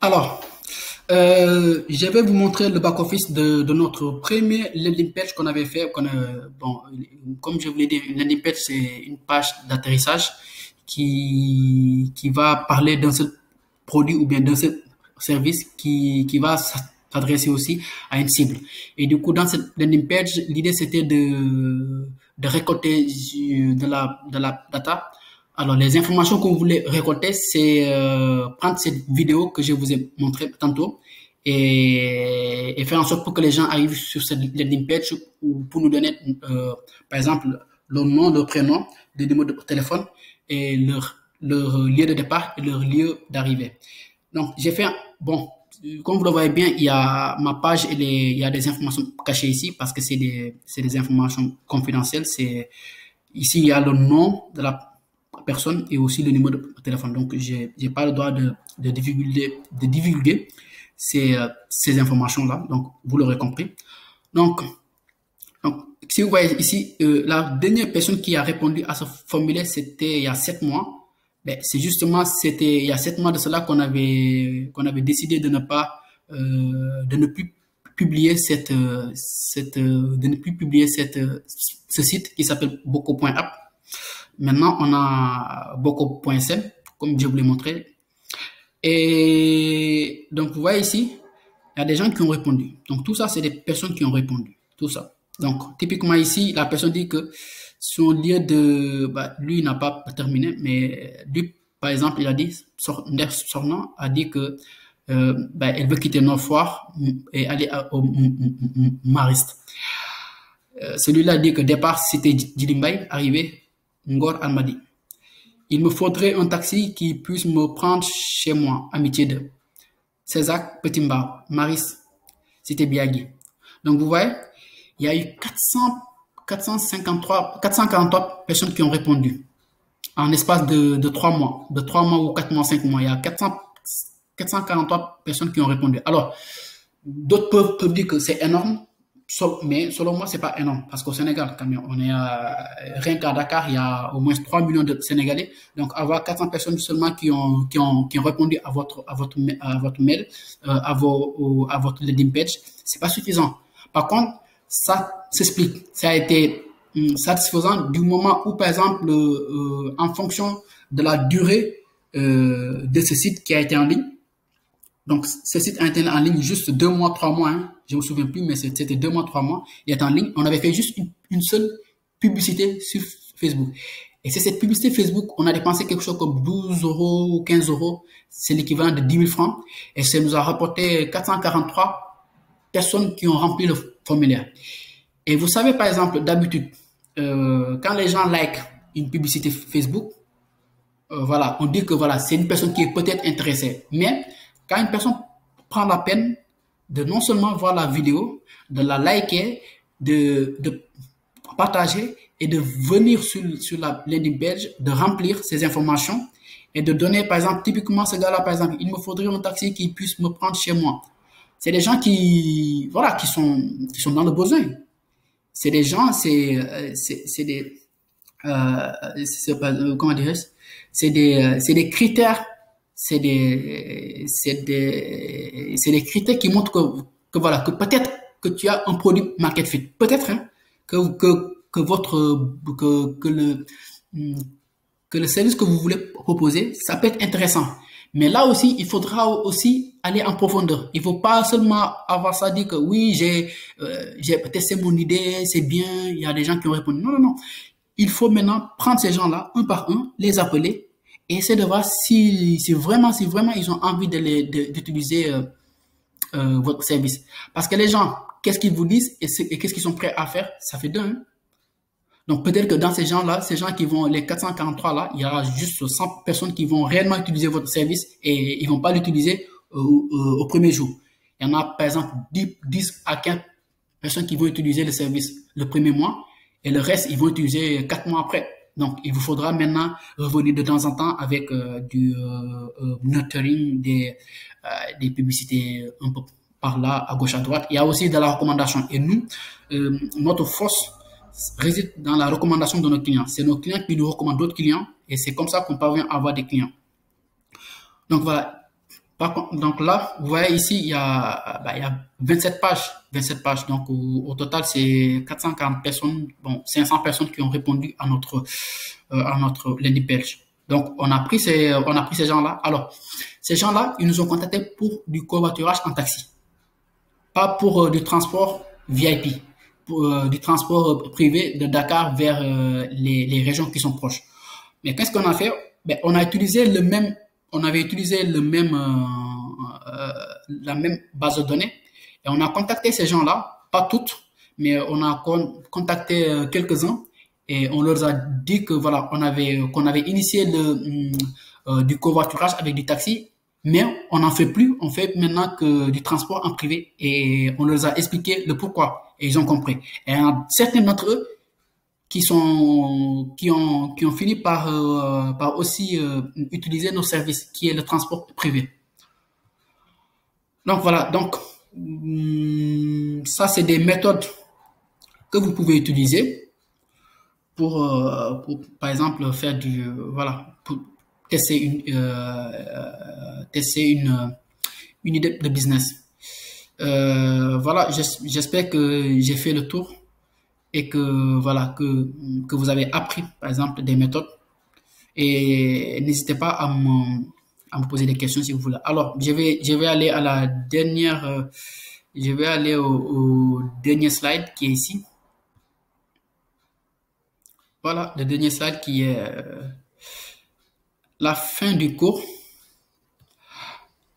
Alors, je vais vous montrer le back-office de notre premier landing page qu'on avait fait. Bon, comme je vous l'ai dit, une landing page, c'est une page d'atterrissage qui va parler d'un seul produit ou bien d'un seul service qui va s'adresser aussi à une cible. Et du coup, dans cette landing page, l'idée c'était de récolter de la data. Alors, les informations qu'on voulait récolter, c'est prendre cette vidéo que je vous ai montrée tantôt et faire en sorte pour que les gens arrivent sur cette landing page ou pour nous donner, par exemple, leur nom, leur prénom, des numéros de téléphone et leur lieu de départ et leur lieu d'arrivée. Donc, j'ai fait, bon, comme vous le voyez bien, il y a ma page, il y a des informations cachées ici parce que c'est des informations confidentielles. Ici, il y a le nom de la personne et aussi le numéro de téléphone. Donc, j'ai pas le droit de divulguer ces informations-là. Donc, vous l'aurez compris. Donc, donc, si vous voyez ici, la dernière personne qui a répondu à ce formulaire, c'était il y a 7 mois. Ben, c'était il y a 7 mois de cela qu'on avait décidé de ne plus publier de ne plus publier ce site qui s'appelle Boko.app. Maintenant, on a Boko.sm, comme je vous l'ai montré. Et donc, vous voyez ici, il y a des gens qui ont répondu. Donc, tout ça, c'est des personnes qui ont répondu. Tout ça. Donc, typiquement ici, la personne dit que son lieu lui, il n'a pas terminé, mais lui, par exemple, il a dit, Sornan a dit que elle veut quitter Nord-Foire et aller au Mariste. Celui-là dit que départ, c'était Djilimbay, arrivé Ngor Almadi. Il me faudrait un taxi qui puisse me prendre chez moi, Amitié 2. Césac, Petimba, Maris, c'était Biagui. Donc vous voyez, il y a eu 443 personnes qui ont répondu en espace de 3 mois, de 3 mois ou 4 mois, 5 mois. Il y a 443 personnes qui ont répondu. Alors, d'autres peuvent dire que c'est énorme, mais selon moi, c'est pas énorme. Parce qu'au Sénégal, quand même, rien qu'à Dakar, il y a au moins 3 millions de Sénégalais. Donc, avoir 400 personnes seulement qui ont répondu à votre mail, à votre landing page, c'est pas suffisant. Par contre, ça s'explique. Ça a été satisfaisant du moment où, par exemple, en fonction de la durée de ce site qui a été en ligne, donc, ce site a été en ligne juste 2 mois, 3 mois, hein. Je ne me souviens plus, mais c'était 2 mois, 3 mois. Il est en ligne. On avait fait juste une seule publicité sur Facebook. Et c'est cette publicité Facebook, on a dépensé quelque chose comme 12 euros ou 15 euros. C'est l'équivalent de 10 000 francs. Et ça nous a rapporté 443 personnes qui ont rempli le formulaire. Et vous savez, par exemple, d'habitude, quand les gens like une publicité Facebook, voilà, on dit que voilà, c'est une personne qui est peut-être intéressée. Mais quand une personne prend la peine de non seulement voir la vidéo, de la liker, de partager et de venir sur la landing page, de remplir ces informations et de donner, par exemple, typiquement ce gars-là, par exemple, il me faudrait un taxi qui puisse me prendre chez moi. C'est des gens voilà, qui sont dans le besoin. C'est des gens, c'est des, comment dirais-je, c'est des critères, c'est des critères qui montrent que voilà, que peut-être que tu as un produit market fit. Peut-être, hein, que votre, que le service que vous voulez proposer, ça peut être intéressant. Mais là aussi, il faudra aussi aller en profondeur. Il faut pas seulement avoir ça dit que oui, j'ai testé mon idée, c'est bien, il y a des gens qui ont répondu. Non, non, non. Il faut maintenant prendre ces gens-là, un par un, les appeler et essayer de voir si vraiment ils ont envie d'utiliser votre service. Parce que les gens, qu'est-ce qu'ils vous disent et qu'est-ce qu'ils sont prêts à faire, ça fait deux, hein. Donc peut-être que dans ces gens-là, ces gens qui vont, les 443 là, il y aura juste 100 personnes qui vont réellement utiliser votre service et ils vont pas l'utiliser au premier jour. Il y en a par exemple 10 à 15 personnes qui vont utiliser le service le premier mois et le reste, ils vont utiliser 4 mois après. Donc il vous faudra maintenant revenir de temps en temps avec du nurturing, des publicités un peu par là, à gauche, à droite. Il y a aussi de la recommandation. Et nous, notre force réside dans la recommandation de nos clients. C'est nos clients qui nous recommandent d'autres clients et c'est comme ça qu'on parvient à avoir des clients. Donc voilà. Donc là, vous voyez ici, il y a 27 pages. 27 pages. Donc au total, c'est 440 personnes, bon, 500 personnes qui ont répondu à notre landing page. Donc on a pris ces gens-là. Alors, ces gens-là, ils nous ont contactés pour du covoiturage en taxi, pas pour du transport VIP, pour du transport privé de Dakar vers les régions qui sont proches. Mais qu'est-ce qu'on a fait? Ben, on avait utilisé la même base de données et on a contacté ces gens-là, pas toutes, mais on a contacté quelques-uns et on leur a dit que voilà, qu'on avait initié du covoiturage avec du taxi, mais on n'en fait plus, on fait maintenant que du transport en privé et on leur a expliqué le pourquoi et ils ont compris. Et certains d'entre eux qui ont fini par aussi utiliser nos services, qui est le transport privé. Donc voilà, donc ça c'est des méthodes que vous pouvez utiliser pour par exemple faire voilà, pour tester une idée de business. Voilà, j'espère que j'ai fait le tour et que voilà que vous avez appris par exemple des méthodes et n'hésitez pas à me poser des questions si vous voulez. Alors je vais aller à la dernière je vais aller au dernier slide qui est ici. Voilà le dernier slide qui est la fin du cours.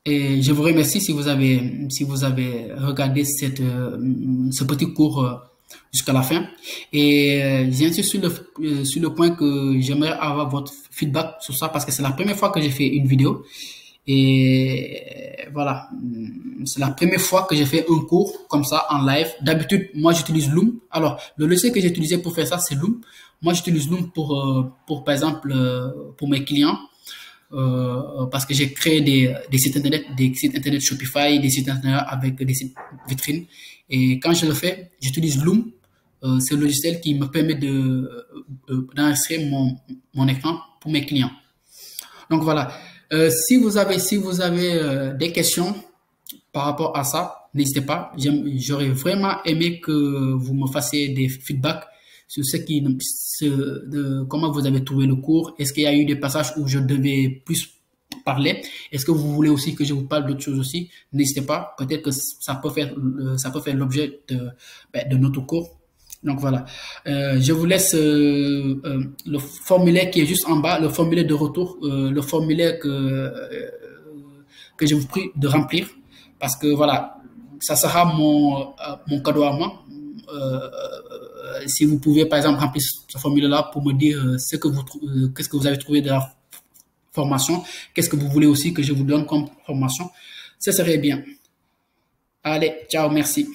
Et je vous remercie si vous avez regardé ce petit cours jusqu'à la fin. Et j'insiste sur le point que j'aimerais avoir votre feedback sur ça parce que c'est la première fois que j'ai fait une vidéo. Et voilà, c'est la première fois que j'ai fait un cours comme ça en live. D'habitude, moi j'utilise Loom. Alors, le logiciel que j'ai utilisé pour faire ça, c'est Loom. Moi j'utilise Loom par exemple, pour mes clients. Parce que j'ai créé des sites internet Shopify, des sites internet avec des sites vitrines. Et quand je le fais, j'utilise Loom. C'est le logiciel qui me permet d'enregistrer mon écran pour mes clients. Donc voilà. Si vous avez des questions par rapport à ça, n'hésitez pas. J'aurais vraiment aimé que vous me fassiez des feedbacks sur comment vous avez trouvé le cours. Est-ce qu'il y a eu des passages où je devais plus parler? Est-ce que vous voulez aussi que je vous parle d'autres choses aussi? N'hésitez pas. Peut-être que ça peut faire l'objet de notre cours. Donc voilà. Je vous laisse le formulaire qui est juste en bas, le formulaire de retour, le formulaire que je vous prie de remplir parce que voilà, ça sera mon cadeau à moi. Si vous pouvez par exemple remplir ce formulaire-là pour me dire qu'est-ce que vous avez trouvé de la formation, qu'est-ce que vous voulez aussi que je vous donne comme formation, ça serait bien. Allez, ciao, merci.